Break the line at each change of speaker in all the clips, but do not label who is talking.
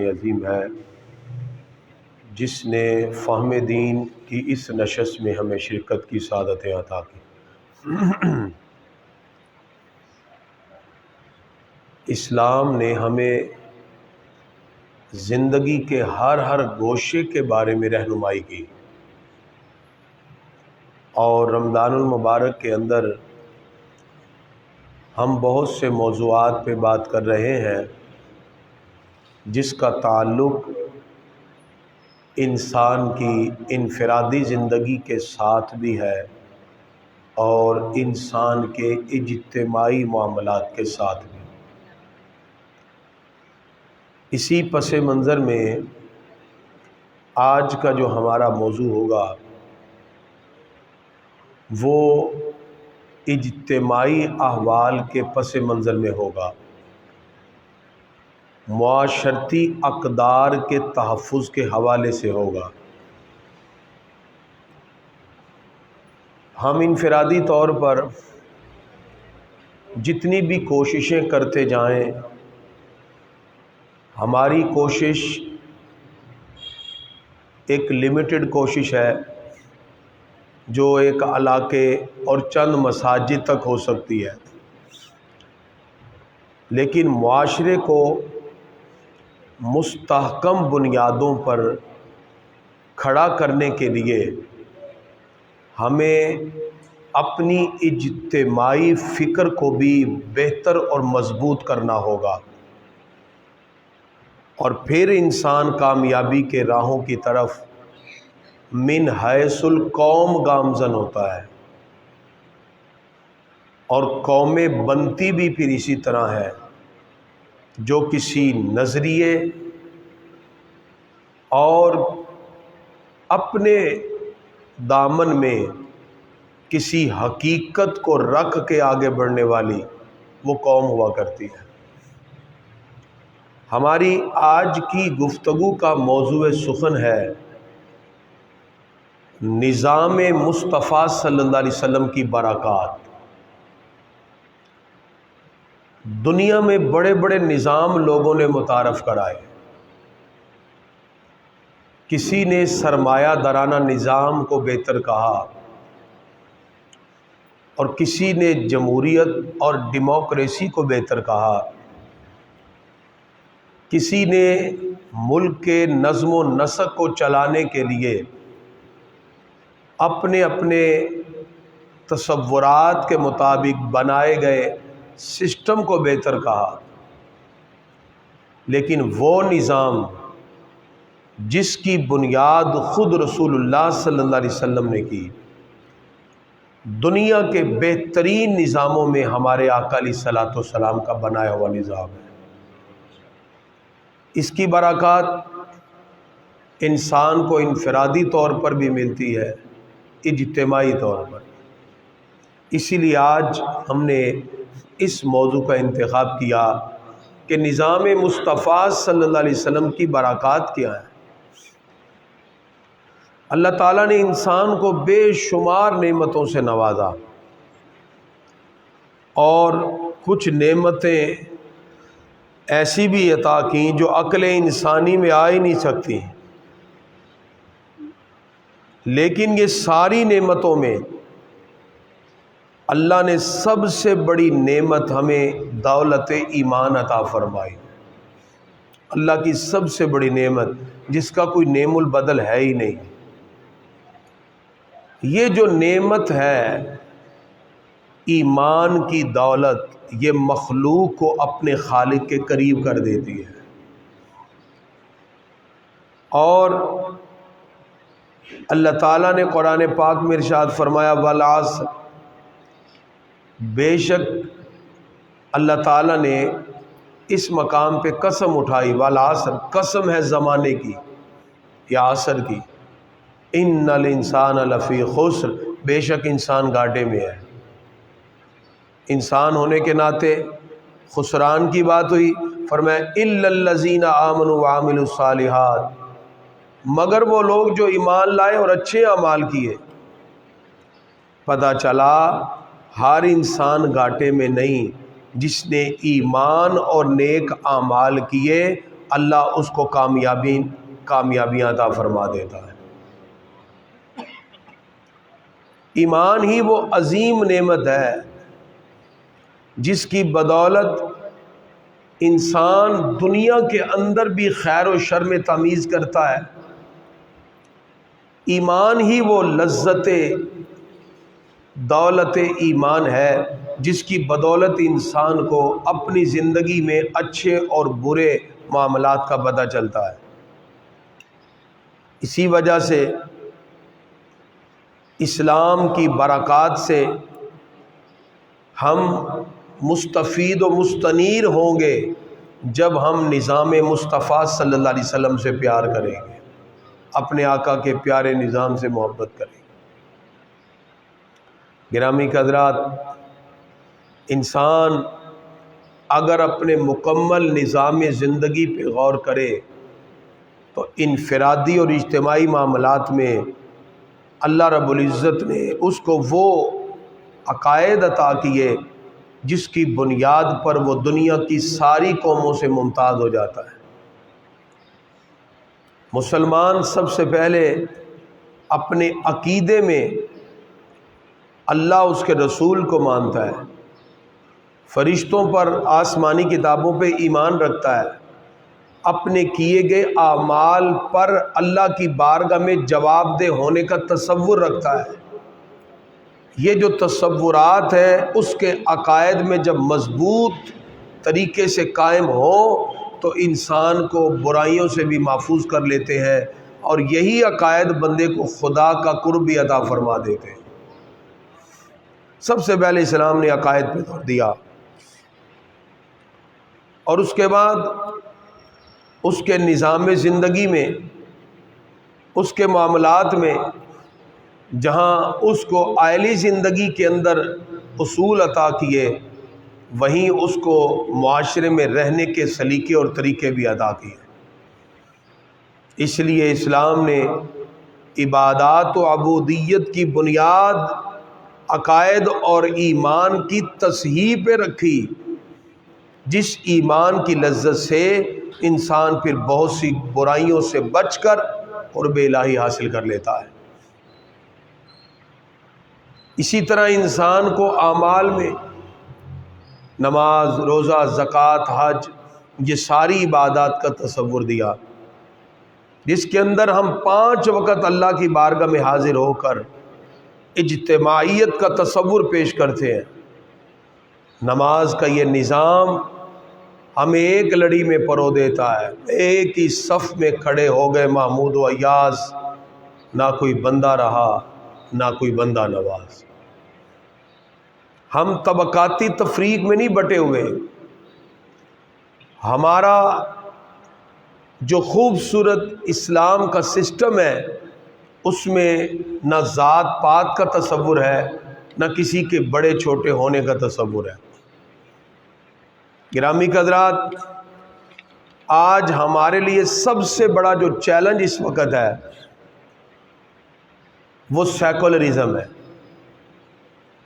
شان عظیم ہے جس نے فہم دین کی اس نشست میں ہمیں شرکت کی سعادتیں عطا کی۔ اسلام نے ہمیں زندگی کے ہر گوشے کے بارے میں رہنمائی کی، اور رمضان المبارک کے اندر ہم بہت سے موضوعات پہ بات کر رہے ہیں جس کا تعلق انسان کی انفرادی زندگی کے ساتھ بھی ہے اور انسان کے اجتماعی معاملات کے ساتھ بھی۔ اسی پس منظر میں آج کا جو ہمارا موضوع ہوگا وہ اجتماعی احوال کے پس منظر میں ہوگا، معاشرتی اقدار کے تحفظ کے حوالے سے ہوگا۔ ہم انفرادی طور پر جتنی بھی کوششیں کرتے جائیں، ہماری کوشش ایک لمیٹڈ کوشش ہے جو ایک علاقے اور چند مساجد تک ہو سکتی ہے، لیکن معاشرے کو مستحکم بنیادوں پر کھڑا کرنے کے لیے ہمیں اپنی اجتماعی فکر کو بھی بہتر اور مضبوط کرنا ہوگا، اور پھر انسان کامیابی کے راہوں کی طرف من حیث القوم گامزن ہوتا ہے، اور قومیں بنتی بھی پھر اسی طرح ہے جو کسی نظریے اور اپنے دامن میں کسی حقیقت کو رکھ کے آگے بڑھنے والی وہ قوم ہوا کرتی ہے۔ ہماری آج کی گفتگو کا موضوع سخن ہے نظام مصطفیٰ صلی اللہ علیہ وسلم کی برکات۔ دنیا میں بڑے بڑے نظام لوگوں نے متعارف کرائے، کسی نے سرمایہ دارانہ نظام کو بہتر کہا، اور کسی نے جمہوریت اور ڈیموکریسی کو بہتر کہا، کسی نے ملک کے نظم و نسق کو چلانے کے لیے اپنے اپنے تصورات کے مطابق بنائے گئے سسٹم کو بہتر کہا۔ لیکن وہ نظام جس کی بنیاد خود رسول اللہ صلی اللہ علیہ وسلم نے کی، دنیا کے بہترین نظاموں میں ہمارے آقا علیہ الصلوۃ والسلام کا بنایا ہوا نظام ہے۔ اس کی برکات انسان کو انفرادی طور پر بھی ملتی ہے، اجتماعی طور پر۔ اسی لیے آج ہم نے اس موضوع کا انتخاب کیا کہ نظام مصطفیٰ صلی اللہ علیہ وسلم کی برکات کیا ہے۔ اللہ تعالیٰ نے انسان کو بے شمار نعمتوں سے نوازا، اور کچھ نعمتیں ایسی بھی عطا کیں جو عقل انسانی میں آ ہی نہیں سکتی، لیکن یہ ساری نعمتوں میں اللہ نے سب سے بڑی نعمت ہمیں دولت ایمان عطا فرمائی۔ اللہ کی سب سے بڑی نعمت جس کا کوئی نعم البدل ہے ہی نہیں۔ یہ جو نعمت ہے ایمان کی دولت، یہ مخلوق کو اپنے خالق کے قریب کر دیتی ہے، اور اللہ تعالیٰ نے قرآن پاک میں ارشاد فرمایا والعصر، بے شک اللہ تعالیٰ نے اس مقام پہ قسم اٹھائی، والعصر، قسم ہے زمانے کی یا عصر کی، ان الانسان لفی خسر، بے شک انسان گھاٹے میں ہے۔ انسان ہونے کے ناطے خسران کی بات ہوئی، فرمایا الا الذین آمنوا وعملوا الصالحات، مگر وہ لوگ جو ایمان لائے اور اچھے اعمال کیے۔ پتہ چلا ہر انسان گھاٹے میں نہیں، جس نے ایمان اور نیک اعمال کیے اللہ اس کو کامیابیاں عطا فرما دیتا ہے۔ ایمان ہی وہ عظیم نعمت ہے جس کی بدولت انسان دنیا کے اندر بھی خیر و شر میں تمیز کرتا ہے۔ ایمان ہی وہ لذت دولت ایمان ہے جس کی بدولت انسان کو اپنی زندگی میں اچھے اور برے معاملات کا پتہ چلتا ہے۔ اسی وجہ سے اسلام کی برکات سے ہم مستفید و مستنیر ہوں گے جب ہم نظام مصطفیٰ صلی اللہ علیہ وسلم سے پیار کریں گے، اپنے آقا کے پیارے نظام سے محبت کریں گے۔ گرامی حضرات، انسان اگر اپنے مکمل نظام زندگی پہ غور کرے تو انفرادی اور اجتماعی معاملات میں اللہ رب العزت نے اس کو وہ عقائد عطا کیے جس کی بنیاد پر وہ دنیا کی ساری قوموں سے ممتاز ہو جاتا ہے۔ مسلمان سب سے پہلے اپنے عقیدے میں اللہ اس کے رسول کو مانتا ہے، فرشتوں پر، آسمانی کتابوں پہ ایمان رکھتا ہے، اپنے کیے گئے اعمال پر اللہ کی بارگاہ میں جواب دہ ہونے کا تصور رکھتا ہے۔ یہ جو تصورات ہیں اس کے عقائد میں جب مضبوط طریقے سے قائم ہو تو انسان کو برائیوں سے بھی محفوظ کر لیتے ہیں، اور یہی عقائد بندے کو خدا کا قرب بھی عطا فرما دیتے ہیں۔ سب سے پہلے اسلام نے عقائد پہ زور دیا، اور اس کے بعد اس کے نظام زندگی میں، اس کے معاملات میں، جہاں اس کو عائلی زندگی کے اندر اصول عطا کیے، وہیں اس کو معاشرے میں رہنے کے سلیقے اور طریقے بھی عطا کیے۔ اس لیے اسلام نے عبادات و عبودیت کی بنیاد عقائد اور ایمان کی تصحیح پہ رکھی، جس ایمان کی لذت سے انسان پھر بہت سی برائیوں سے بچ کر قرب الہی حاصل کر لیتا ہے۔ اسی طرح انسان کو اعمال میں نماز، روزہ، زکوٰۃ، حج، یہ ساری عبادات کا تصور دیا، جس کے اندر ہم 5 وقت اللہ کی بارگاہ میں حاضر ہو کر اجتماعیت کا تصور پیش کرتے ہیں۔ نماز کا یہ نظام ہمیں ایک لڑی میں پرو دیتا ہے، ایک ہی صف میں کھڑے ہو گئے محمود و ایاز، نہ کوئی بندہ رہا نہ کوئی بندہ نواز۔ ہم طبقاتی تفریق میں نہیں بٹے ہوئے، ہمارا جو خوبصورت اسلام کا سسٹم ہے اس میں نہ ذات پات کا تصور ہے، نہ کسی کے بڑے چھوٹے ہونے کا تصور ہے۔ گرامی حضرات، آج ہمارے لیے سب سے بڑا جو چیلنج اس وقت ہے وہ سیکولرزم ہے۔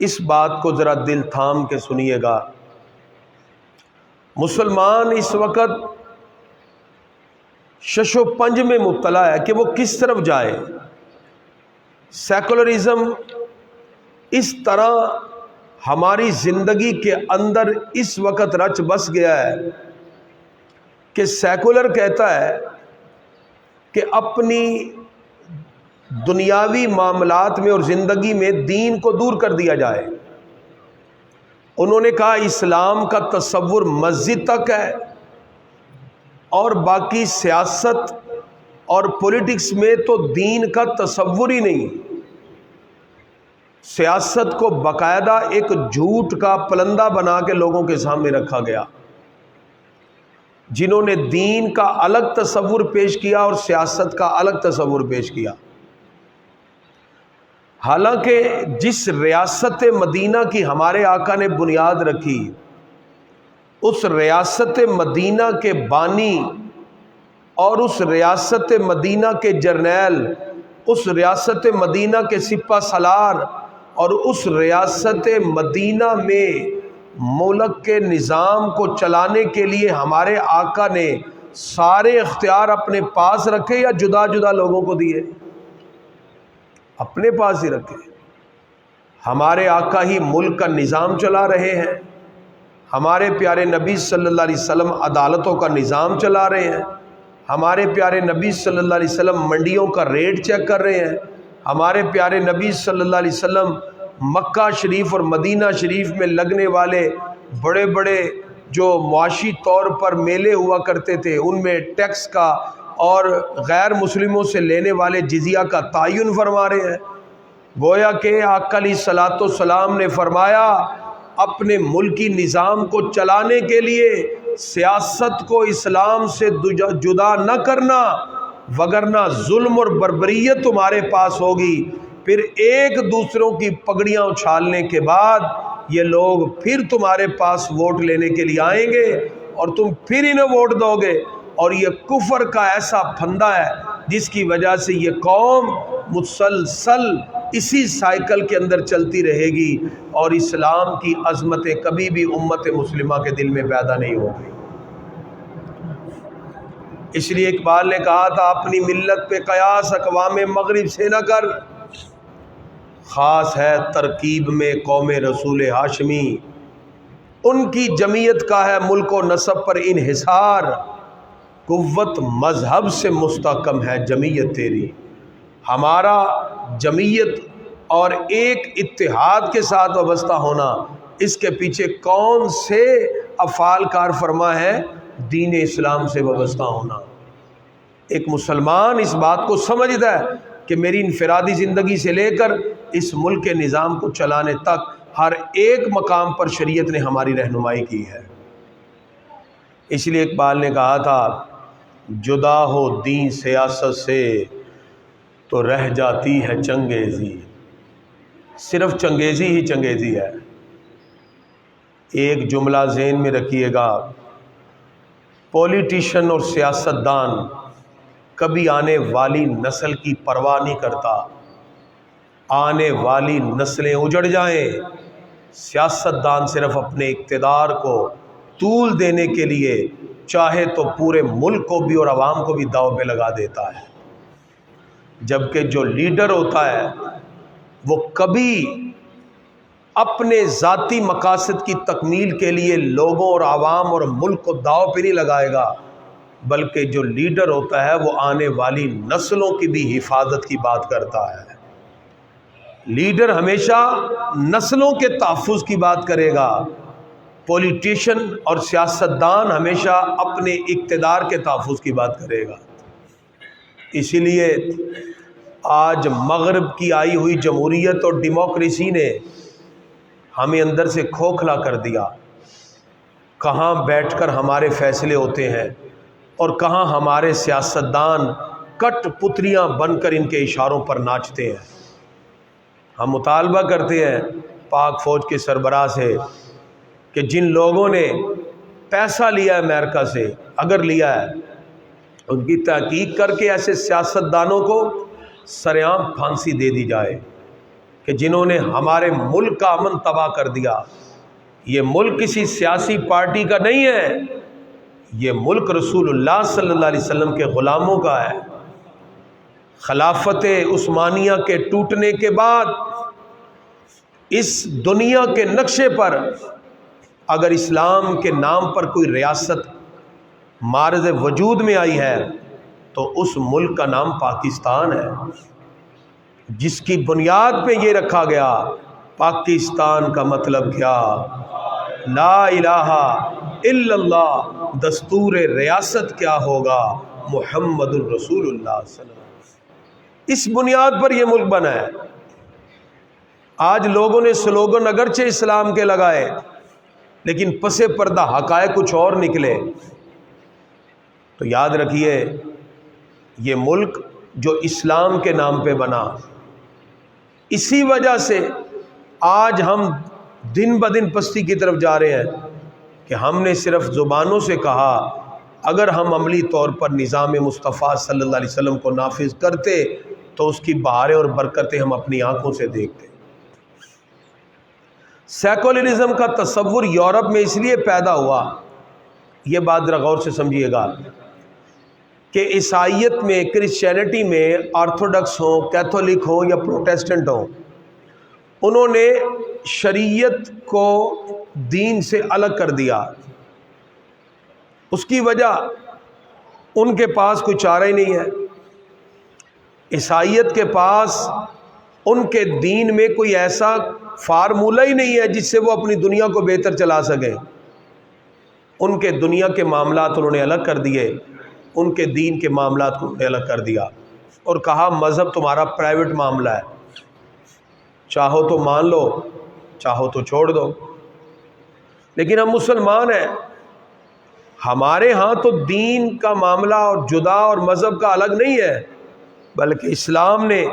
اس بات کو ذرا دل تھام کے سنیے گا۔ مسلمان اس وقت شش و پنج میں مبتلا ہے کہ وہ کس طرف جائے۔ سیکولرزم اس طرح ہماری زندگی کے اندر اس وقت رچ بس گیا ہے کہ سیکولر کہتا ہے کہ اپنی دنیاوی معاملات میں اور زندگی میں دین کو دور کر دیا جائے۔ انہوں نے کہا اسلام کا تصور مسجد تک ہے، اور باقی سیاست اور پولیٹکس میں تو دین کا تصور ہی نہیں۔ سیاست کو باقاعدہ ایک جھوٹ کا پلندہ بنا کے لوگوں کے سامنے رکھا گیا۔ جنہوں نے دین کا الگ تصور پیش کیا اور سیاست کا الگ تصور پیش کیا۔ حالانکہ جس ریاست مدینہ کی ہمارے آقا نے بنیاد رکھی، اس ریاست مدینہ کے بانی اور اس ریاست مدینہ کے جرنیل، اس ریاست مدینہ کے سپہ سالار اور اس ریاست مدینہ میں ملک کے نظام کو چلانے کے لیے ہمارے آقا نے سارے اختیار اپنے پاس رکھے یا جدا جدا لوگوں کو دیے؟ اپنے پاس ہی رکھے۔ ہمارے آقا ہی ملک کا نظام چلا رہے ہیں، ہمارے پیارے نبی صلی اللہ علیہ وسلم عدالتوں کا نظام چلا رہے ہیں، ہمارے پیارے نبی صلی اللہ علیہ وسلم منڈیوں کا ریٹ چیک کر رہے ہیں، ہمارے پیارے نبی صلی اللہ علیہ وسلم مکہ شریف اور مدینہ شریف میں لگنے والے بڑے بڑے جو معاشی طور پر میلے ہوا کرتے تھے ان میں ٹیکس کا اور غیر مسلموں سے لینے والے جزیہ کا تعین فرما رہے ہیں۔ گویا کہ آقا علیہ الصلوۃ والسلام نے فرمایا اپنے ملکی نظام کو چلانے کے لیے سیاست کو اسلام سے جدا نہ کرنا، وگرنہ ظلم اور بربریت تمہارے پاس ہوگی۔ پھر ایک دوسروں کی پگڑیاں اچھالنے کے بعد یہ لوگ پھر تمہارے پاس ووٹ لینے کے لیے آئیں گے اور تم پھر انہیں ووٹ دو گے، اور یہ کفر کا ایسا پھندا ہے جس کی وجہ سے یہ قوم مسلسل اسی سائیکل کے اندر چلتی رہے گی اور اسلام کی عظمتیں کبھی بھی امت مسلمہ کے دل میں پیدا نہیں ہوگی۔ اس لیے اقبال نے کہا تھا اپنی ملت پہ قیاس اقوام مغرب سے نہ کر، خاص ہے ترکیب میں قوم رسول ہاشمی، ان کی جمعیت کا ہے ملک و نسب پر انحصار، قوت مذہب سے مستحکم ہے جمعیت تیری۔ ہمارا جمعیت اور ایک اتحاد کے ساتھ وابستہ ہونا، اس کے پیچھے کون سے افعال کار فرما ہے؟ دین اسلام سے وابستہ ہونا۔ ایک مسلمان اس بات کو سمجھتا ہے کہ میری انفرادی زندگی سے لے کر اس ملک کے نظام کو چلانے تک ہر ایک مقام پر شریعت نے ہماری رہنمائی کی ہے۔ اس لیے اقبال نے کہا تھا جدا ہو دین سیاست سے تو رہ جاتی ہے چنگیزی، صرف چنگیزی ہی چنگیزی ہے۔ ایک جملہ ذہن میں رکھیے گا، پولیٹیشین اور سیاستدان کبھی آنے والی نسل کی پرواہ نہیں کرتا، آنے والی نسلیں اجڑ جائیں، سیاستدان صرف اپنے اقتدار کو طول دینے کے لیے چاہے تو پورے ملک کو بھی اور عوام کو بھی داؤ پہ لگا دیتا ہے، جبکہ جو لیڈر ہوتا ہے وہ کبھی اپنے ذاتی مقاصد کی تکمیل کے لیے لوگوں اور عوام اور ملک کو داؤ پہ نہیں لگائے گا، بلکہ جو لیڈر ہوتا ہے وہ آنے والی نسلوں کی بھی حفاظت کی بات کرتا ہے۔ لیڈر ہمیشہ نسلوں کے تحفظ کی بات کرے گا، پولیٹیشین اور سیاستدان ہمیشہ اپنے اقتدار کے تحفظ کی بات کرے گا۔ اسی لیے آج مغرب کی آئی ہوئی جمہوریت اور ڈیموکریسی نے ہمیں اندر سے کھوکھلا کر دیا، کہاں بیٹھ کر ہمارے فیصلے ہوتے ہیں اور کہاں ہمارے سیاستدان کٹ پتلیاں بن کر ان کے اشاروں پر ناچتے ہیں۔ ہم مطالبہ کرتے ہیں پاک فوج کے سربراہ سے کہ جن لوگوں نے پیسہ لیا ہے امریکہ سے، اگر لیا ہے، ان کی تحقیق کر کے ایسے سیاستدانوں کو سرعام پھانسی دے دی جائے کہ جنہوں نے ہمارے ملک کا امن تباہ کر دیا۔ یہ ملک کسی سیاسی پارٹی کا نہیں ہے، یہ ملک رسول اللہ صلی اللہ علیہ وسلم کے غلاموں کا ہے۔ خلافت عثمانیہ کے ٹوٹنے کے بعد اس دنیا کے نقشے پر اگر اسلام کے نام پر کوئی ریاست معرض وجود میں آئی ہے تو اس ملک کا نام پاکستان ہے، جس کی بنیاد پہ یہ رکھا گیا پاکستان کا مطلب کیا؟ لا الہ الا اللہ۔ دستور ریاست کیا ہوگا؟ محمد الرسول اللہ صلی اللہ علیہ وسلم۔ اس بنیاد پر یہ ملک بنا ہے۔ آج لوگوں نے سلوگن اگرچہ اسلام کے لگائے لیکن پس پردہ حقائق کچھ اور نکلے۔ تو یاد رکھیے یہ ملک جو اسلام کے نام پہ بنا، اسی وجہ سے آج ہم دن بدن پستی کی طرف جا رہے ہیں کہ ہم نے صرف زبانوں سے کہا، اگر ہم عملی طور پر نظام مصطفیٰ صلی اللہ علیہ وسلم کو نافذ کرتے تو اس کی بہاریں اور برکتیں ہم اپنی آنکھوں سے دیکھتے۔ سیکولرزم کا تصور یورپ میں اس لیے پیدا ہوا، یہ بات ذرا غور سے سمجھیے گا، کہ عیسائیت میں، کرسچینٹی میں، آرتھوڈکس ہوں، کیتھولک ہوں یا پروٹیسٹنٹ ہوں، انہوں نے شریعت کو دین سے الگ کر دیا۔ اس کی وجہ ان کے پاس کوئی چارہ ہی نہیں ہے۔ عیسائیت کے پاس ان کے دین میں کوئی ایسا فارمولہ ہی نہیں ہے جس سے وہ اپنی دنیا کو بہتر چلا سکیں۔ ان کے دنیا کے معاملات انہوں نے الگ کر دیے، ان کے دین کے معاملات کو انہوں نے الگ کر دیا، اور کہا مذہب تمہارا پرائیویٹ معاملہ ہے، چاہو تو مان لو، چاہو تو چھوڑ دو۔ لیکن ہم مسلمان ہیں، ہمارے ہاں تو دین کا معاملہ اور جدا اور مذہب کا الگ نہیں ہے، بلکہ اسلام نے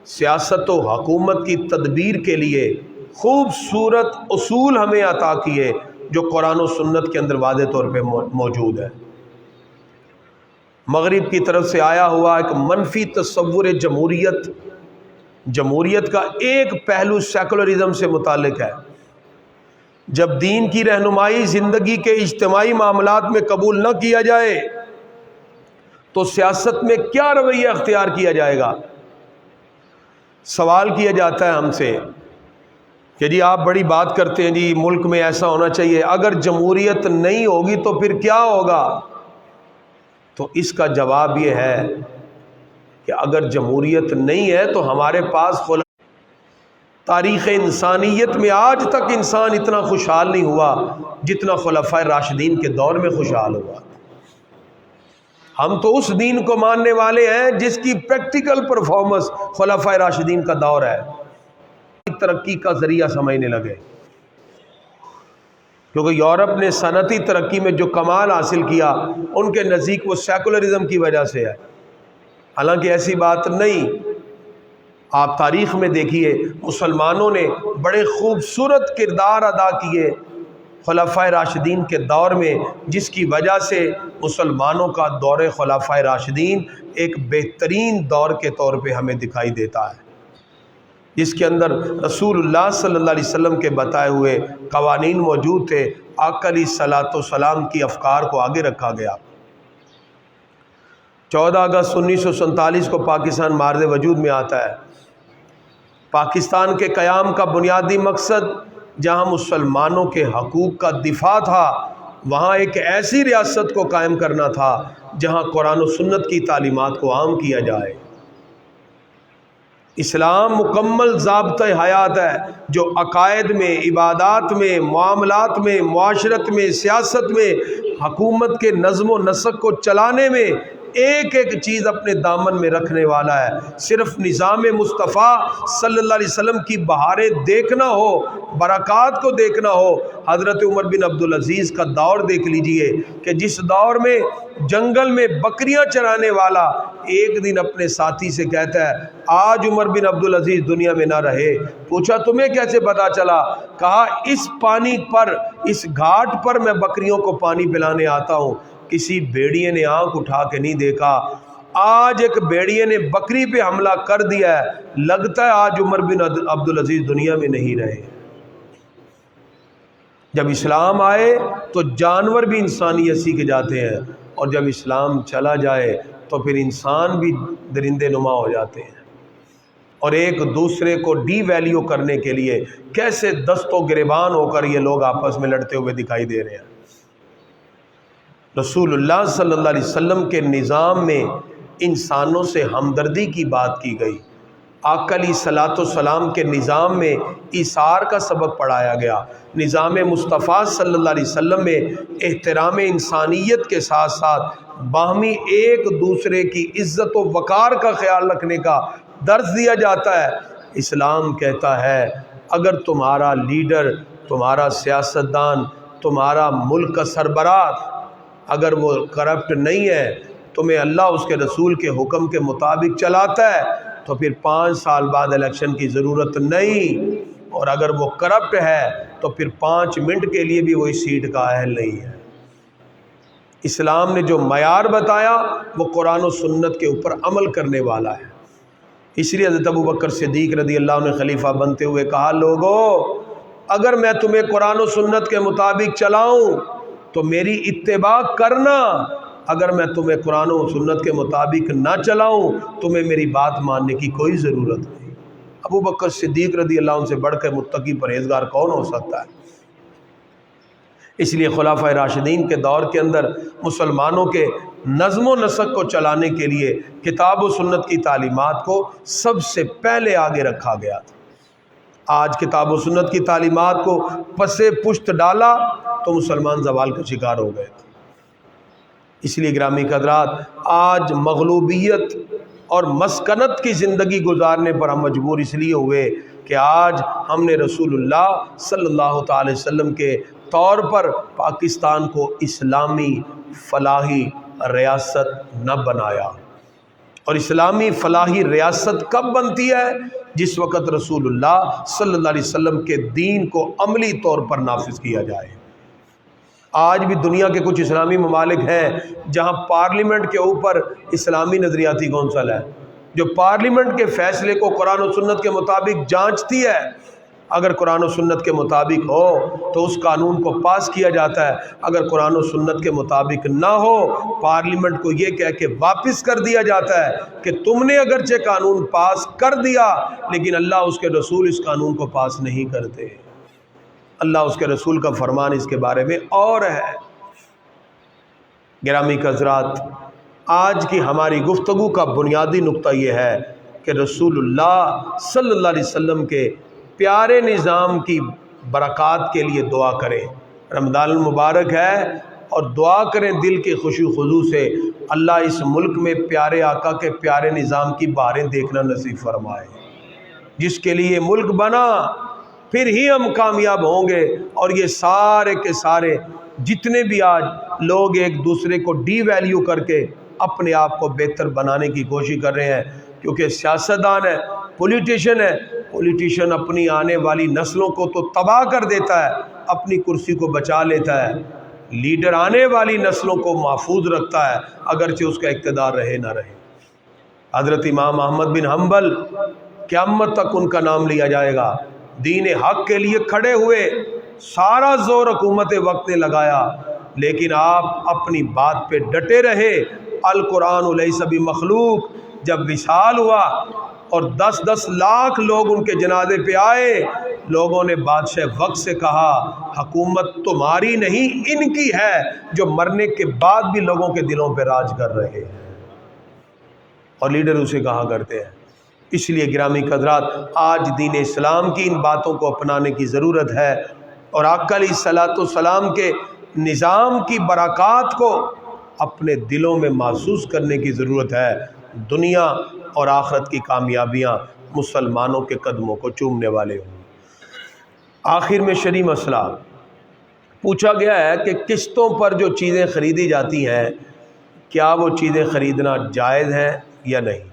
سیاست و حکومت کی تدبیر کے لیے خوبصورت اصول ہمیں عطا کیے جو قرآن و سنت کے اندر واضح طور پہ موجود ہے۔ مغرب کی طرف سے آیا ہوا ایک منفی تصور جمہوریت کا ایک پہلو سیکولرزم سے متعلق ہے۔ جب دین کی رہنمائی زندگی کے اجتماعی معاملات میں قبول نہ کیا جائے تو سیاست میں کیا رویہ اختیار کیا جائے گا؟ سوال کیا جاتا ہے ہم سے کہ جی آپ بڑی بات کرتے ہیں، جی ملک میں ایسا ہونا چاہیے، اگر جمہوریت نہیں ہوگی تو پھر کیا ہوگا؟ تو اس کا جواب یہ ہے کہ اگر جمہوریت نہیں ہے تو ہمارے پاس تاریخ انسانیت میں آج تک انسان اتنا خوشحال نہیں ہوا جتنا خلفائے راشدین کے دور میں خوشحال ہوا۔ ہم تو اس دین کو ماننے والے ہیں جس کی پریکٹیکل پرفارمنس خلفائے راشدین کا دور ہے۔ ترقی کا ذریعہ سمجھنے لگے، کیونکہ یورپ نے صنعتی ترقی میں جو کمال حاصل کیا ان کے نزدیک وہ سیکولرزم کی وجہ سے ہے، حالانکہ ایسی بات نہیں۔ آپ تاریخ میں دیکھیے مسلمانوں نے بڑے خوبصورت کردار ادا کیے خلفائے راشدین کے دور میں، جس کی وجہ سے مسلمانوں کا دور خلفائے راشدین ایک بہترین دور کے طور پہ ہمیں دکھائی دیتا ہے، جس کے اندر رسول اللہ صلی اللہ علیہ وسلم کے بتائے ہوئے قوانین موجود تھے۔ آقا علیہ الصلوۃ والسلام کی افکار کو آگے رکھا گیا۔ 14 اگست 1947 کو پاکستان مارد وجود میں آتا ہے۔ پاکستان کے قیام کا بنیادی مقصد جہاں مسلمانوں کے حقوق کا دفاع تھا، وہاں ایک ایسی ریاست کو قائم کرنا تھا جہاں قرآن و سنت کی تعلیمات کو عام کیا جائے۔ اسلام مکمل ضابطہ حیات ہے جو عقائد میں، عبادات میں، معاملات میں، معاشرت میں، سیاست میں، حکومت کے نظم و نسق کو چلانے میں ایک ایک چیز اپنے دامن میں رکھنے والا ہے۔ صرف نظام مصطفیٰ صلی اللہ علیہ وسلم کی بہاریں دیکھنا ہو، برکات کو دیکھنا ہو، حضرت عمر بن عبدالعزیز کا دور دیکھ لیجئے کہ جس دور میں جنگل میں بکریاں چرانے والا ایک دن اپنے ساتھی سے کہتا ہے آج عمر بن عبدالعزیز دنیا میں نہ رہے۔ پوچھا تمہیں کیسے پتا چلا؟ کہا اس پانی پر، اس گھاٹ پر میں بکریوں کو پانی پلانے آتا ہوں، کسی بھیڑیے نے آنکھ اٹھا کے نہیں دیکھا۔ آج ایک بھیڑیے نے بکری پہ حملہ کر دیا ہے، لگتا ہے آج عمر بن عبدالعزیز دنیا میں نہیں رہے۔ جب اسلام آئے تو جانور بھی انسانیت سیکھ جاتے ہیں، اور جب اسلام چلا جائے تو پھر انسان بھی درندے نما ہو جاتے ہیں، اور ایک دوسرے کو ڈی ویلیو کرنے کے لیے کیسے دست و گریبان ہو کر یہ لوگ آپس میں لڑتے ہوئے دکھائی دے رہے ہیں۔ رسول اللہ صلی اللہ علیہ وسلم کے نظام میں انسانوں سے ہمدردی کی بات کی گئی۔ آقا علیہ الصلوۃ والسلام کے نظام میں ایثار کا سبق پڑھایا گیا۔ نظام مصطفیٰ صلی اللہ علیہ وسلم میں احترام انسانیت کے ساتھ ساتھ باہمی ایک دوسرے کی عزت و وقار کا خیال رکھنے کا درس دیا جاتا ہے۔ اسلام کہتا ہے اگر تمہارا لیڈر، تمہارا سیاستدان، تمہارا ملک کا سربراہ اگر وہ کرپٹ نہیں ہے، تمہیں اللہ اس کے رسول کے حکم کے مطابق چلاتا ہے، تو پھر 5 سال بعد الیکشن کی ضرورت نہیں، اور اگر وہ کرپٹ ہے تو پھر 5 منٹ کے لیے بھی وہی سیٹ کا اہل نہیں ہے۔ اسلام نے جو معیار بتایا وہ قرآن و سنت کے اوپر عمل کرنے والا ہے۔ اس لیے حضرت ابوبکر صدیق رضی اللہ عنہ نے خلیفہ بنتے ہوئے کہا لوگو اگر میں تمہیں قرآن و سنت کے مطابق چلاؤں تو میری اتباع کرنا، اگر میں تمہیں قرآن و سنت کے مطابق نہ چلاؤں تمہیں میری بات ماننے کی کوئی ضرورت نہیں۔ ابو بکر صدیق رضی اللہ عنہ سے بڑھ کے متقی پرہیزگار کون ہو سکتا ہے؟ اس لیے خلفائے راشدین کے دور کے اندر مسلمانوں کے نظم و نسق کو چلانے کے لیے کتاب و سنت کی تعلیمات کو سب سے پہلے آگے رکھا گیا تھا۔ آج کتاب و سنت کی تعلیمات کو پسے پشت ڈالا تو مسلمان زوال کا شکار ہو گئے تھے۔ اس لیے گرامی حضرات، آج مغلوبیت اور مسکنت کی زندگی گزارنے پر ہم مجبور اس لیے ہوئے کہ آج ہم نے رسول اللہ صلی اللہ تعالی وسلم کے طور پر پاکستان کو اسلامی فلاحی ریاست نہ بنایا۔ اور اسلامی فلاحی ریاست کب بنتی ہے؟ جس وقت رسول اللہ صلی اللہ علیہ وسلم کے دین کو عملی طور پر نافذ کیا جائے۔ آج بھی دنیا کے کچھ اسلامی ممالک ہیں جہاں پارلیمنٹ کے اوپر اسلامی نظریاتی کونسل ہے جو پارلیمنٹ کے فیصلے کو قرآن و سنت کے مطابق جانچتی ہے۔ اگر قرآن و سنت کے مطابق ہو تو اس قانون کو پاس کیا جاتا ہے، اگر قرآن و سنت کے مطابق نہ ہو پارلیمنٹ کو یہ کہہ کے واپس کر دیا جاتا ہے کہ تم نے اگرچہ قانون پاس کر دیا لیکن اللہ اس کے رسول اس قانون کو پاس نہیں کرتے۔ اللہ اس کے رسول کا فرمان اس کے بارے میں اور ہے۔ گرامی حضرات، آج کی ہماری گفتگو کا بنیادی نقطہ یہ ہے کہ رسول اللہ صلی اللہ علیہ وسلم کے پیارے نظام کی برکات کے لیے دعا کریں۔ رمضان المبارک ہے اور دعا کریں دل کے خوشی خضوع سے، اللہ اس ملک میں پیارے آقا کے پیارے نظام کی بہاریں دیکھنا نصیب فرمائے۔ جس کے لیے ملک بنا پھر ہی ہم کامیاب ہوں گے۔ اور یہ سارے کے سارے جتنے بھی آج لوگ ایک دوسرے کو ڈی ویلیو کر کے اپنے آپ کو بہتر بنانے کی کوشش کر رہے ہیں، کیونکہ سیاستدان ہے، پولیٹیشین ہے، پولیٹیشین اپنی آنے والی نسلوں کو تو تباہ کر دیتا ہے، اپنی کرسی کو بچا لیتا ہے، لیڈر آنے والی نسلوں کو محفوظ رکھتا ہے اگرچہ اس کا اقتدار رہے نہ رہے۔ حضرت امام احمد بن حنبل قیامت تک ان کا نام لیا جائے گا، دین حق کے لیے کھڑے ہوئے، سارا زور حکومت وقت نے لگایا لیکن آپ اپنی بات پہ ڈٹے رہے۔ القرآن لیس بمخلوق جب وصال ہوا اور 10 لاکھ لوگ ان کے جنازے پہ آئے، لوگوں نے بادشاہ وقت سے کہا حکومت تمہاری نہیں ان کی ہے جو مرنے کے بعد بھی لوگوں کے دلوں پہ راج کر رہے ہیں، اور لیڈر اسے کہا کرتے ہیں۔ اس لیے گرامی حضرات، آج دین اسلام کی ان باتوں کو اپنانے کی ضرورت ہے اور آقا علیہ الصلوۃ والسلام کے نظام کی برکات کو اپنے دلوں میں محسوس کرنے کی ضرورت ہے۔ دنیا اور آخرت کی کامیابیاں مسلمانوں کے قدموں کو چومنے والے ہوں۔ آخر میں شرعی مسئلہ پوچھا گیا ہے کہ قسطوں پر جو چیزیں خریدی جاتی ہیں کیا وہ چیزیں خریدنا جائز ہے یا نہیں؟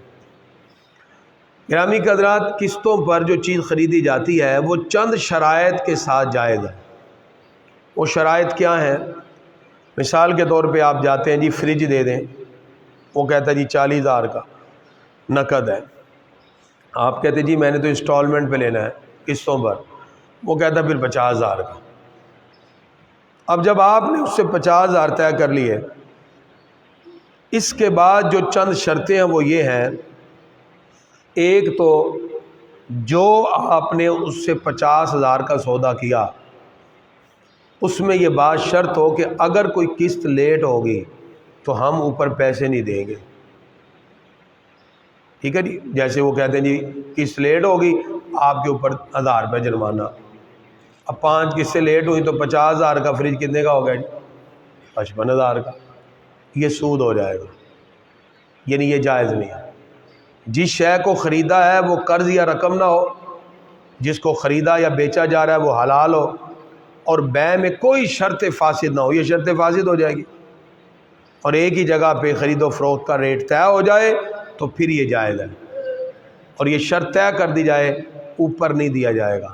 گرامی حضرات، قسطوں پر جو چیز خریدی جاتی ہے وہ چند شرائط کے ساتھ جائز ہے۔ وہ شرائط کیا ہیں؟ مثال کے طور پہ آپ جاتے ہیں جی فریج دے دیں، وہ کہتا ہے جی 40,000 کا نقد ہے، آپ کہتے ہیں جی میں نے تو انسٹالمنٹ پہ لینا ہے قسطوں پر، وہ کہتا ہے پھر 50,000 کا۔ اب جب آپ نے اس سے 50,000 طے کر لیے، اس کے بعد جو چند شرطیں ہیں وہ یہ ہیں، ایک تو جو آپ نے اس سے 50,000 کا سودا کیا اس میں یہ بات شرط ہو کہ اگر کوئی قسط لیٹ ہوگی تو ہم اوپر پیسے نہیں دیں گے، ٹھیک ہے جی؟ جیسے وہ کہتے ہیں جی قسط لیٹ ہوگی آپ کے اوپر 1,000 روپے جرمانہ، اب 5 قسطیں لیٹ ہوئی تو 50,000 کا فریج کتنے کا ہو گیا جی؟ 55,000 کا، یہ سود ہو جائے گا، یعنی یہ جائز نہیں ہے۔ جس شے کو خریدا ہے وہ قرض یا رقم نہ ہو، جس کو خریدا یا بیچا جا رہا ہے وہ حلال ہو، اور بیع میں کوئی شرط فاسد نہ ہو، یہ شرط فاسد ہو جائے گی، اور ایک ہی جگہ پہ خرید و فروخت کا ریٹ طے ہو جائے تو پھر یہ جائز ہے، اور یہ شرط طے کر دی جائے اوپر نہیں دیا جائے گا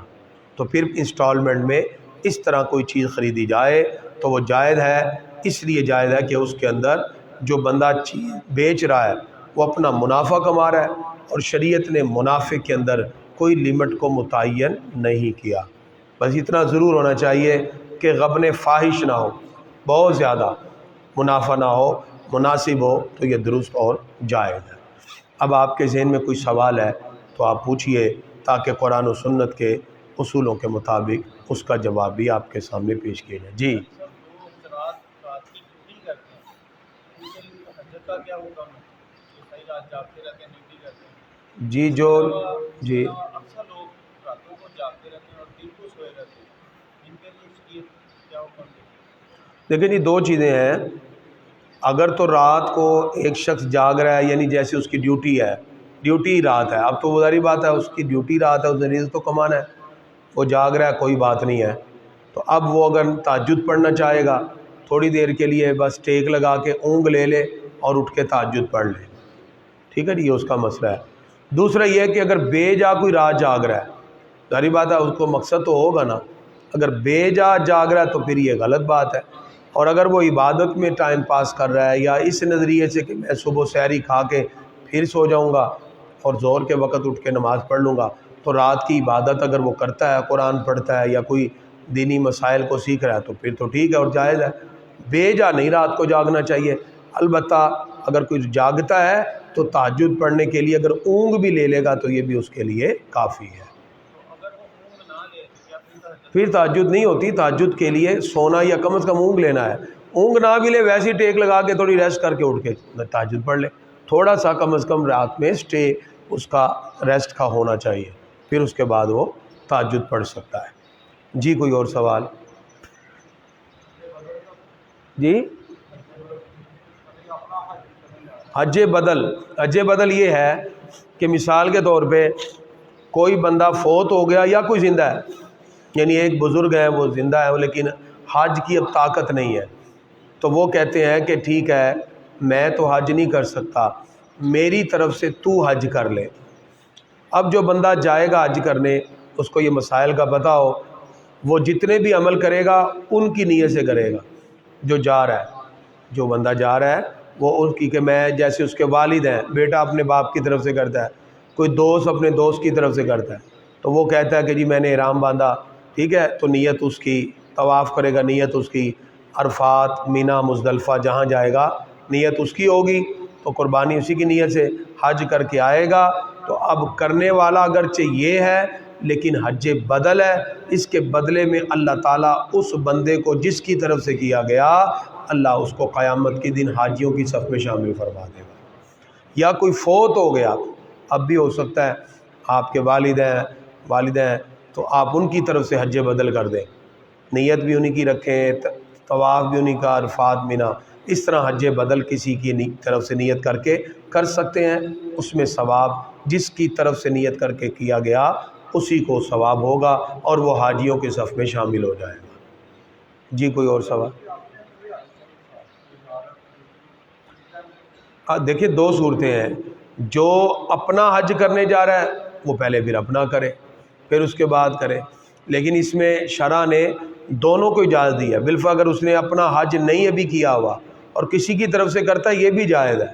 تو پھر انسٹالمنٹ میں اس طرح کوئی چیز خریدی جائے تو وہ جائز ہے۔ اس لیے جائز ہے کہ اس کے اندر جو بندہ چیز بیچ رہا ہے وہ اپنا منافع کما رہا ہے، اور شریعت نے منافع کے اندر کوئی لیمٹ کو متعین نہیں کیا۔ بس اتنا ضرور ہونا چاہیے کہ غبن فاحش نہ ہو، بہت زیادہ منافع نہ ہو، مناسب ہو تو یہ درست اور جائز ہے۔ اب آپ کے ذہن میں کوئی سوال ہے تو آپ پوچھئے، تاکہ قرآن و سنت کے اصولوں کے مطابق اس کا جواب بھی آپ کے سامنے پیش کیا جائے۔ جی جی جو جی دیکھیں جی، دو چیزیں ہیں۔ اگر تو رات کو ایک شخص جاگ رہا ہے، یعنی جیسے اس کی ڈیوٹی ہے، ڈیوٹی رات ہے، اب تو وہ ظاہری بات ہے اس کی ڈیوٹی رات ہے، اس نے رزق تو کمانا ہے، وہ جاگ رہا ہے، کوئی بات نہیں ہے، تو اب وہ اگر تہجد پڑھنا چاہے گا تھوڑی دیر کے لیے بس ٹیک لگا کے اونگ لے لے اور اٹھ کے تہجد پڑھ لے، ٹھیک ہے جی، یہ اس کا مسئلہ ہے۔ دوسرا یہ ہے کہ اگر بے جا کوئی رات جاگ رہا ہے، ظاہری بات ہے اس کو مقصد تو ہوگا نا، اگر بے جا جاگ رہا ہے تو پھر یہ غلط بات ہے۔ اور اگر وہ عبادت میں ٹائم پاس کر رہا ہے، یا اس نظریے سے کہ میں صبح سحری کھا کے پھر سو جاؤں گا اور ظہر کے وقت اٹھ کے نماز پڑھ لوں گا، تو رات کی عبادت اگر وہ کرتا ہے، قرآن پڑھتا ہے یا کوئی دینی مسائل کو سیکھ رہا ہے تو پھر تو ٹھیک ہے اور جائز ہے۔ بے جا نہیں رات کو جاگنا چاہیے۔ البتہ اگر کوئی جاگتا ہے تو تہجد پڑھنے کے لیے اگر اونگ بھی لے لے گا تو یہ بھی اس کے لیے کافی ہے۔ پھر تہجد نہیں ہوتی، تہجد کے لیے سونا یا کم از کم اونگ لینا ہے۔ اونگ نہ بھی لے، ویسے ہی ٹیک لگا کے تھوڑی ریسٹ کر کے اٹھ کے تہجد پڑھ لے، تھوڑا سا کم از کم رات میں اسٹے اس کا ریسٹ کا ہونا چاہیے، پھر اس کے بعد وہ تہجد پڑھ سکتا ہے۔ جی کوئی اور سوال؟ جی حج بدل یہ ہے کہ مثال کے طور پہ کوئی بندہ فوت ہو گیا یا کوئی زندہ ہے، یعنی ایک بزرگ ہے وہ زندہ ہے لیکن حج کی اب طاقت نہیں ہے، تو وہ کہتے ہیں کہ ٹھیک ہے میں تو حج نہیں کر سکتا، میری طرف سے تو حج کر لے۔ اب جو بندہ جائے گا حج کرنے، اس کو یہ مسائل کا پتہ ہو، وہ جتنے بھی عمل کرے گا ان کی نیت سے کرے گا۔ جو جا رہا ہے، جو بندہ جا رہا ہے وہ ان کی، کہ میں جیسے اس کے والد ہیں، بیٹا اپنے باپ کی طرف سے کرتا ہے، کوئی دوست اپنے دوست کی طرف سے کرتا ہے، تو وہ کہتا ہے کہ جی میں نے احرام باندھا، ٹھیک ہے، تو نیت اس کی، طواف کرے گا نیت اس کی، عرفات مینا مزدلفہ جہاں جائے گا نیت اس کی ہوگی، تو قربانی اسی کی نیت سے حج کر کے آئے گا۔ تو اب کرنے والا اگرچہ یہ ہے لیکن حج بدل ہے، اس کے بدلے میں اللہ تعالیٰ اس بندے کو جس کی طرف سے کیا گیا، اللہ اس کو قیامت کے دن حاجیوں کی صف میں شامل فرما دے گا۔ یا کوئی فوت ہو گیا، اب بھی ہو سکتا ہے آپ کے والد ہیں تو آپ ان کی طرف سے حج بدل کر دیں، نیت بھی انہی کی رکھیں، طواف بھی انہی کا، عرفات مینا، اس طرح حج بدل کسی کی طرف سے نیت کر کے کر سکتے ہیں، اس میں ثواب جس کی طرف سے نیت کر کے کیا گیا اسی کو ثواب ہوگا اور وہ حاجیوں کے صف میں شامل ہو جائے گا۔ جی کوئی اور سوال؟ دیکھیں دو صورتیں ہیں، جو اپنا حج کرنے جا رہا ہے وہ پہلے پھر اپنا کرے پھر اس کے بعد کرے، لیکن اس میں شرع نے دونوں کو اجازت دی ہے۔ بالفرض اگر اس نے اپنا حج نہیں ابھی کیا ہوا اور کسی کی طرف سے کرتا ہے یہ بھی جائز ہے،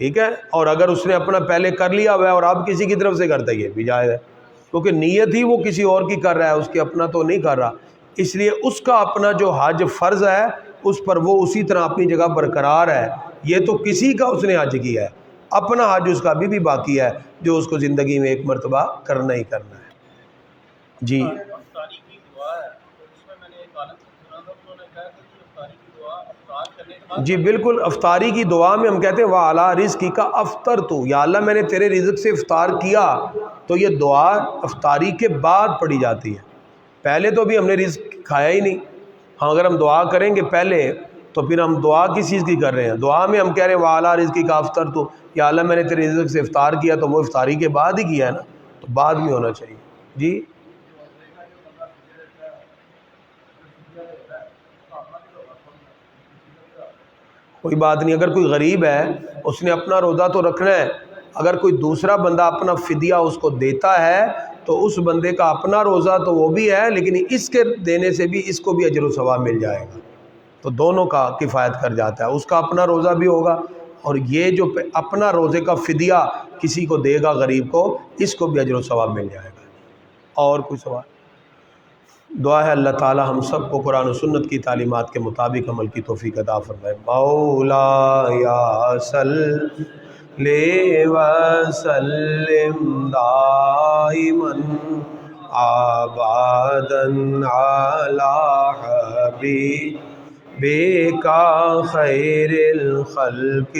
ٹھیک ہے، اور اگر اس نے اپنا پہلے کر لیا ہوا ہے اور اب کسی کی طرف سے کرتا ہے یہ بھی جائز ہے، کیونکہ نیت ہی وہ کسی اور کی کر رہا ہے، اس کے اپنا تو نہیں کر رہا، اس لیے اس کا اپنا جو حج فرض ہے اس پر وہ اسی طرح اپنی جگہ برقرار ہے، یہ تو کسی کا اس نے حج کیا ہے، اپنا حج اس کا بھی باقی ہے جو اس کو زندگی میں ایک مرتبہ کرنا ہی کرنا ہے۔ جی جی بالکل، افطاری کی دعا میں ہم کہتے ہیں وَعَلَىٰ رِزْقِكَ أَفْطَرْتُ، یا اللہ میں نے تیرے رزق سے افطار کیا، تو یہ دعا افطاری کے بعد پڑھی جاتی ہے، پہلے تو بھی ہم نے رزق کھایا ہی نہیں۔ ہاں اگر ہم دعا کریں گے پہلے تو پھر ہم دعا کس چیز کی کر رہے ہیں؟ دعا میں ہم کہہ رہے ہیں وَعَلَىٰ رِزْقِكَ أَفْطَرْتُ، یا اللہ میں نے تیرے رزق سے افطار کیا، تو وہ افطاری کے بعد ہی کیا ہے نا، تو بعد میں ہونا چاہیے۔ جی کوئی بات نہیں، اگر کوئی غریب ہے اس نے اپنا روزہ تو رکھنا ہے، اگر کوئی دوسرا بندہ اپنا فدیہ اس کو دیتا ہے تو اس بندے کا اپنا روزہ تو وہ بھی ہے، لیکن اس کے دینے سے بھی اس کو بھی اجر و ثواب مل جائے گا، تو دونوں کا کفایت کر جاتا ہے، اس کا اپنا روزہ بھی ہوگا اور یہ جو اپنا روزے کا فدیہ کسی کو دے گا غریب کو، اس کو بھی اجر و ثواب مل جائے گا۔ اور کوئی سوال؟ دعا ہے اللہ تعالی ہم سب کو قرآن و سنت کی تعلیمات کے مطابق عمل کی توفیق عطا فرمائے۔ مولا یا صلی وسلم دائما ابدا علی حبیبک خیر الخلق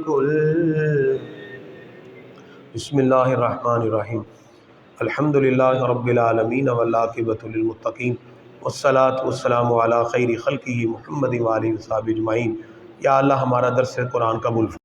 کل۔ بسم اللہ الرحمن الرحیم، الحمد للہ رب العالمین والعاقبۃ للمتقین والصلاۃ والسلام علی خیر خلقہ محمد وآلہ وصحبہ اجمعین۔ یا اللہ ہمارا درس قرآن قبول فرما۔